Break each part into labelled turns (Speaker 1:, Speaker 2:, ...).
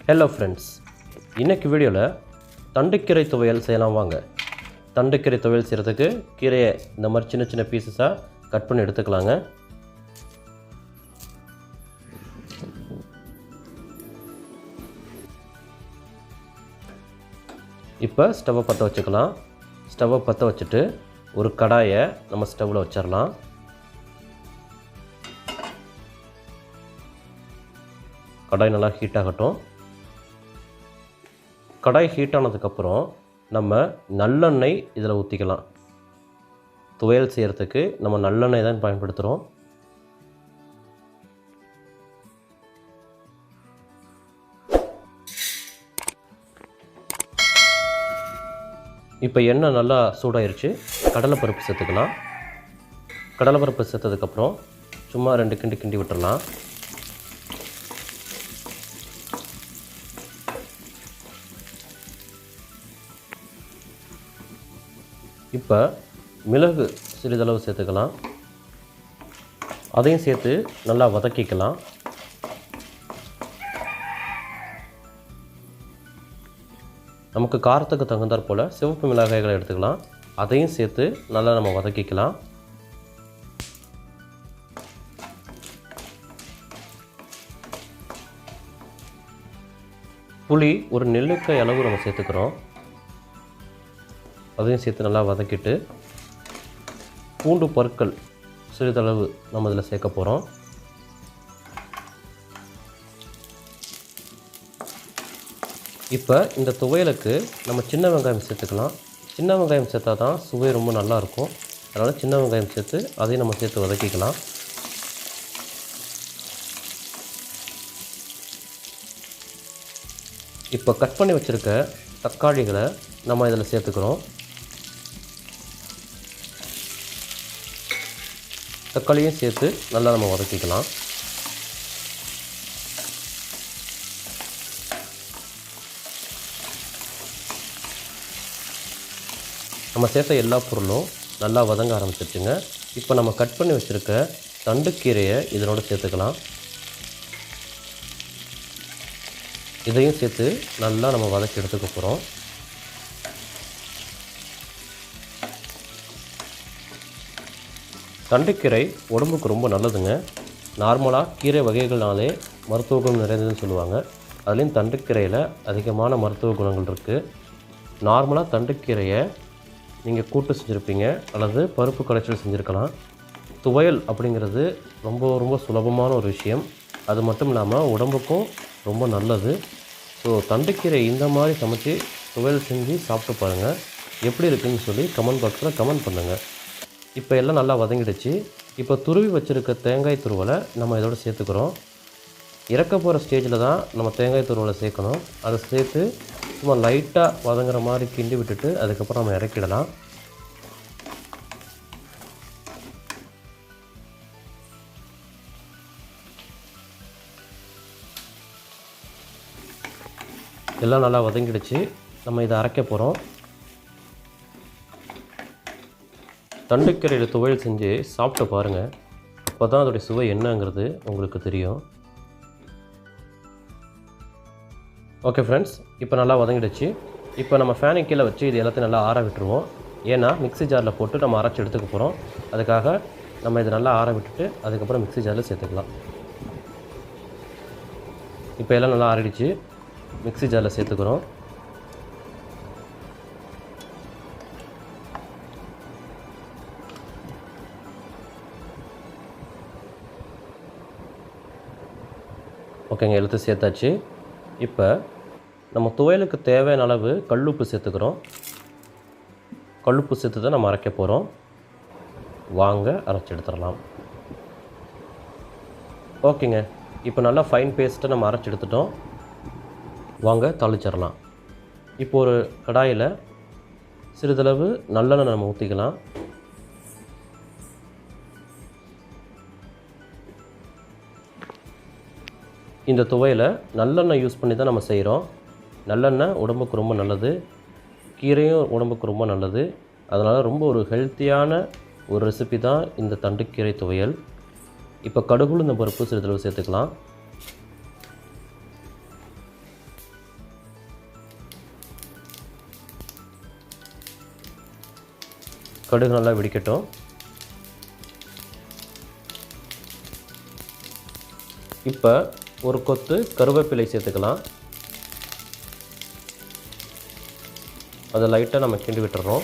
Speaker 1: Hello friends, இன்றைக்கி வீடியோவில் தண்டுக்கீரை துவையல் செய்யலாம் வாங்க. தண்டுக்கீரை துவையல் செய்கிறதுக்கு கீரையை இந்த மாதிரி சின்ன சின்ன பீசஸாக கட் பண்ணி எடுத்துக்கலாங்க. இப்போ ஸ்டவ்வை பற்ற வச்சுக்கலாம். ஸ்டவ்வை பற்ற வச்சுட்டு ஒரு கடாயை நம்ம ஸ்டவ்வில் வச்சிடலாம். கடாய் நல்லா ஹீட் ஆகட்டும். கடாய் ஹீட் ஆனதுக்கப்புறம் நம்ம நல்லெண்ணெய் இதில் ஊற்றிக்கலாம். துவையல் செய்கிறதுக்கு நம்ம நல்லெண்ணெய் தான் பயன்படுத்துகிறோம். இப்போ எண்ணெய் நல்லா சூடாயிருச்சு. கடலைப்பருப்பு சேர்த்துக்கலாம். கடலைப்பருப்பு சேர்த்ததுக்கப்புறம் சும்மா 2 கிண்டி கிண்டி விட்டுடலாம். இப்போ மிளகு சிறிதளவு சேர்த்துக்கலாம். அதையும் சேர்த்து நல்லா வதக்கிக்கலாம். நமக்கு காரத்துக்கு தகுந்தாற் போல் சிவப்பு மிளகாய்களை எடுத்துக்கலாம். அதையும் சேர்த்து நல்லா நம்ம வதக்கிக்கலாம். புளி ஒரு நெல்லிக்காய் அளவு நம்ம சேர்த்துக்கிறோம். அதையும் சேர்த்து நல்லா வதக்கிட்டு பூண்டு பற்கள் சிறிதளவு நம்ம இதில் சேர்க்க போகிறோம். இப்போ இந்த துவையலுக்கு நம்ம சின்ன வெங்காயம் சேர்த்துக்கலாம். சின்ன வெங்காயம் சேர்த்தா தான் சுவை ரொம்ப நல்லாயிருக்கும். அதனால் சின்ன வெங்காயம் சேர்த்து அதையும் நம்ம சேர்த்து வதக்கிக்கலாம். இப்போ கட் பண்ணி வச்சுருக்க தக்காளிகளை நம்ம இதில் சேர்த்துக்கிறோம். தக்காளியும் சேர்த்து நல்லா நம்ம வதக்கிக்கலாம். நம்ம சேர்த்த எல்லா பொருளும் நல்லா வதங்க ஆரம்பிச்சிருச்சுங்க. இப்போ நம்ம கட் பண்ணி வச்சுருக்க தண்டுக்கீரையை இதனோட சேர்த்துக்கலாம். இதையும் சேர்த்து நல்லா நம்ம வதக்கி எடுத்துக்க போகிறோம். தண்டுக்கீரை உடம்புக்கு ரொம்ப நல்லதுங்க. நார்மலாக கீரை வகைகள்னாலே மருத்துவ குணம் நிறைந்ததுன்னு சொல்லுவாங்க. அதுலேயும் தண்டுக்கீரையில் அதிகமான மருத்துவ குணங்கள் இருக்குது. நார்மலாக தண்டுக்கீரையை நீங்கள் கூட்டு செஞ்சுருப்பீங்க அல்லது பருப்பு கடைச்சல் செஞ்சுருக்கலாம். துவையல் அப்படிங்கிறது ரொம்ப சுலபமான ஒரு விஷயம். அது மட்டும் இல்லாமல் உடம்புக்கும் ரொம்ப நல்லது. ஸோ தண்டுக்கீரை இந்த மாதிரி சமைச்சு துவையல் செஞ்சு சாப்பிட்டு பாருங்கள். எப்படி இருக்குதுன்னு சொல்லி கமெண்ட் பாக்ஸில் கமெண்ட் பண்ணுங்கள். இப்போ எல்லாம் நல்லா வதங்கிடுச்சு. இப்போ துருவி வச்சுருக்க தேங்காய் துருவலை நம்ம இதோட சேர்த்துக்கிறோம். இறக்க போகிற ஸ்டேஜில் தான் நம்ம தேங்காய் துருவலை சேர்க்கணும். அதை சேர்த்து சும்மா லைட்டாக வதங்குற மாதிரி கிண்டி விட்டுட்டு அதுக்கப்புறம் நம்ம இறக்கிடலாம். எல்லாம் நல்லா வதங்கிடுச்சு. நம்ம இதை அரைக்க போகிறோம். தண்டுக்கீரையில் துவையல் செஞ்சு சாப்பிட்டு பாருங்கள். அப்போ தான் அதோடைய சுவை என்னங்கிறது உங்களுக்கு தெரியும். ஓகே ஃப்ரெண்ட்ஸ், இப்போ நல்லா வதங்கிடுச்சு. இப்போ நம்ம ஃபேனுக்கு கீழே வச்சு இது எல்லாத்தையும் நல்லா ஆற விட்டுருவோம். ஏன்னா மிக்ஸி ஜாரில் போட்டு நம்ம அரைச்சி எடுத்துக்க போகிறோம். அதுக்காக நம்ம இதை நல்லா ஆற விட்டுட்டு அதுக்கப்புறம் மிக்ஸி ஜாரில் சேர்த்துக்கலாம். இப்போ எல்லாம் நல்லா ஆறிடுச்சு. மிக்ஸி ஜாரில் சேர்த்துக்கிறோம். ஓகேங்க, எல்லாத்தையும் சேர்த்தாச்சு. இப்போ நம்ம துவையலுக்கு தேவையான அளவு கல்லுப்பு சேர்த்துக்கிறோம். கல்லுப்பு சேர்த்து தான் நம்ம அரைக்க போகிறோம். வாங்க அரைச்சி எடுத்துடலாம். ஓகேங்க, இப்போ நல்லா ஃபைன் பேஸ்ட்டை நம்ம அரைச்சி எடுத்துட்டோம். வாங்க தாளிச்சிடலாம். இப்போ ஒரு கடாயில் சிறிதளவு நல்லெண்ணெய் நம்ம ஊற்றிக்கலாம். இந்த துவையலை நல்லெண்ணெய் யூஸ் பண்ணி தான் நம்ம செய்கிறோம். நல்லெண்ணெய் உடம்புக்கு ரொம்ப நல்லது. கீரையும் உடம்புக்கு ரொம்ப நல்லது. அதனால் ரொம்ப ஒரு ஹெல்த்தியான ஒரு ரெசிபி தான் இந்த தண்டுக்கீரை துவையல். இப்போ கடுகு உளுந்தம் பருப்பு சிறிதளவு சேர்த்துக்கலாம். கடுகு நல்லா வெடிக்கட்டும். இப்போ ஒரு கொத்து கருவேப்பிலை சேர்த்துக்கலாம். அதை லைட்டாக நம்ம கிண்டி விட்டுறோம்.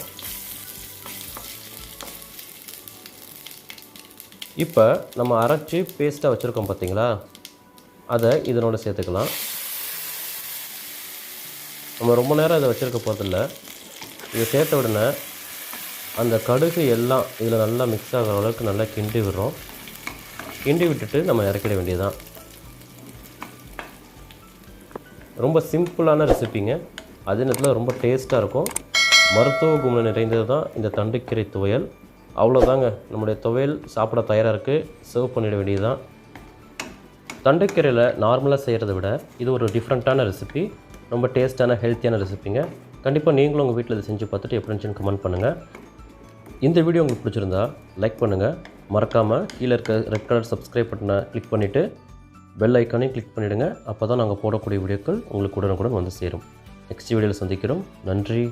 Speaker 1: இப்போ நம்ம அரைச்சி பேஸ்ட்டாக வச்சுருக்கோம் பார்த்தீங்களா, அதை இதனோட சேர்த்துக்கலாம். நம்ம ரொம்ப நேரம் இதை வச்சுருக்க போகிறதில்ல. இதை சேர்த்த உடனே அந்த கடுகு எல்லாம் இதில் நல்லா மிக்ஸ் ஆகிற அளவுக்கு நல்லா கிண்டி விடுறோம். கிண்டி விட்டுட்டு நம்ம இறக்கிட வேண்டியதுதான். ரொம்ப சிம்பிளான ரெசிப்பிங்க. அதே நேரத்தில் ரொம்ப டேஸ்ட்டாக இருக்கும். மருத்துவ குணம் நிறைந்தது தான் இந்த தண்டுக்கீரை துவையல். அவ்வளோதாங்க, நம்முடைய துவையல் சாப்பிட தயாராக இருக்குது. சர்வ் பண்ணிட வேண்டியது தான். தண்டுக்கீரையில் நார்மலாக செய்கிறத விட இது ஒரு டிஃப்ரெண்ட்டான ரெசிபி. ரொம்ப டேஸ்ட்டான ஹெல்த்தியான ரெசிப்பிங்க. கண்டிப்பாக நீங்களும் உங்கள் வீட்டில் இதை செஞ்சு பார்த்துட்டு எப்படி இருந்துச்சுன்னு கமெண்ட் பண்ணுங்கள். இந்த வீடியோ உங்களுக்கு பிடிச்சிருந்தா லைக் பண்ணுங்கள். மறக்காமல் கீழே இருக்க ரெட் கலர் சப்ஸ்கிரைப் பட்டனை கிளிக் பண்ணிவிட்டு பெல் ஐக்கானையும் கிளிக் பண்ணிவிடுங்க. அப்போ தான் நாங்கள் போடக்கூடிய வீடியோக்கள் உங்களுக்கு உடனுக்குடன் வந்து சேரும். நெக்ஸ்ட் வீடியோவில் சந்திக்கிறோம். நன்றி.